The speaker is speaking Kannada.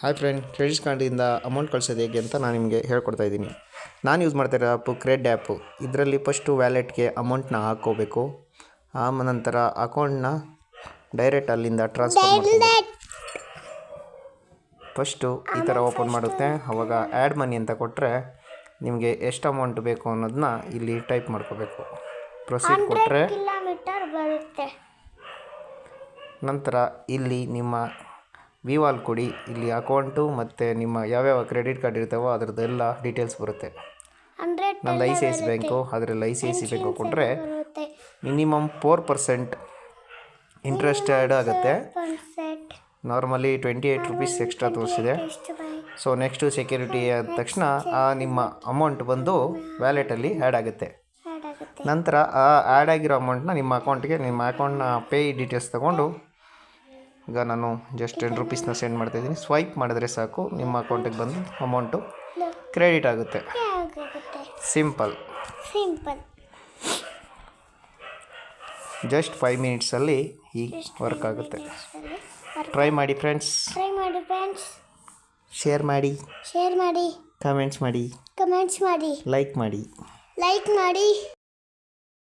ಹಾಯ್ ಫ್ರೆಂಡ್, ಕ್ರೆಡಿಟ್ ಕಾರ್ಡಿಂದ ಅಮೌಂಟ್ ಕಳ್ಸೋದು ಹೇಗೆ ಅಂತ ನಾನು ನಿಮಗೆ ಹೇಳ್ಕೊಡ್ತಾ ಇದ್ದೀನಿ. ನಾನು ಯೂಸ್ ಮಾಡ್ತಾಯಿರೋ ಆ್ಯಪು ಕ್ರೆಡ್ ಆ್ಯಪು. ಇದರಲ್ಲಿ ಫಸ್ಟು ವ್ಯಾಲೆಟ್ಗೆ ಅಮೌಂಟ್ನ ಹಾಕ್ಕೋಬೇಕು. ಆ ನಂತರ ಅಕೌಂಟ್ನ ಡೈರೆಕ್ಟ್ ಅಲ್ಲಿಂದ ಟ್ರಾನ್ಸ್ಫರ್ ಮಾಡ್ಕೋಬೇಕು. ಫಸ್ಟು ಈ ಥರ ಓಪನ್ ಮಾಡುತ್ತೆ. ಆವಾಗ ಆ್ಯಡ್ ಮನಿ ಅಂತ ಕೊಟ್ಟರೆ ನಿಮಗೆ ಎಷ್ಟು ಅಮೌಂಟ್ ಬೇಕು ಅನ್ನೋದನ್ನ ಇಲ್ಲಿ ಟೈಪ್ ಮಾಡ್ಕೋಬೇಕು. ಪ್ರೊಸೀಡ್ ಕೊಟ್ಟರೆ ನಂತರ ಇಲ್ಲಿ ನಿಮ್ಮ ವಿವಾಲ್ ಕೊಡಿ. ಇಲ್ಲಿ ಅಕೌಂಟು ಮತ್ತು ನಿಮ್ಮ ಯಾವ್ಯಾವ ಕ್ರೆಡಿಟ್ ಕಾರ್ಡ್ ಇರ್ತಾವೋ ಅದರದ್ದೆಲ್ಲ ಡೀಟೇಲ್ಸ್ ಬರುತ್ತೆ. ನಂದು ICICI ಬ್ಯಾಂಕು, ಅದರಲ್ಲಿ ICICI ಬ್ಯಾಂಕು ಕೊಟ್ಟರೆ ಮಿನಿಮಮ್ 4% ಇಂಟ್ರೆಸ್ಟ್ ಆ್ಯಡ್ ಆಗುತ್ತೆ. ನಾರ್ಮಲಿ 28 ರೂಪೀಸ್ ಎಕ್ಸ್ಟ್ರಾ ತೋರಿಸಿದೆ. ಸೊ ನೆಕ್ಸ್ಟು ಸೆಕ್ಯೂರಿಟಿ ಆದ ತಕ್ಷಣ ನಿಮ್ಮ ಅಮೌಂಟ್ ಬಂದು ವ್ಯಾಲೆಟಲ್ಲಿ ಆ್ಯಡ್ ಆಗುತ್ತೆ. ನಂತರ ಆ ಆ್ಯಡ್ ಆಗಿರೋ ಅಮೌಂಟ್ನ ನಿಮ್ಮ ಅಕೌಂಟ್ಗೆ, ನಿಮ್ಮ ಅಕೌಂಟ್ನ ಪೇ ಡೀಟೇಲ್ಸ್ ತೊಗೊಂಡು, ಈಗ ನಾನು ಜಸ್ಟ್ 10 ರೂಪೀಸ್ನ ಸೆಂಡ್ ಮಾಡ್ತಾಯಿದ್ದೀನಿ. ಸ್ವೈಪ್ ಮಾಡಿದ್ರೆ ಸಾಕು, ನಿಮ್ಮ ಅಕೌಂಟಿಗೆ ಬಂದು ಅಮೌಂಟು ಕ್ರೆಡಿಟ್ ಆಗುತ್ತೆ. ಸಿಂಪಲ್. ಜಸ್ಟ್ 5 ಮಿನಿಟ್ಸಲ್ಲಿ ಹೀಗೆ ವರ್ಕ್ ಆಗುತ್ತೆ. ಟ್ರೈ ಮಾಡಿ ಫ್ರೆಂಡ್ಸ್. ಶೇರ್ ಮಾಡಿ, ಕಮೆಂಟ್ಸ್ ಮಾಡಿ, ಲೈಕ್ ಮಾಡಿ.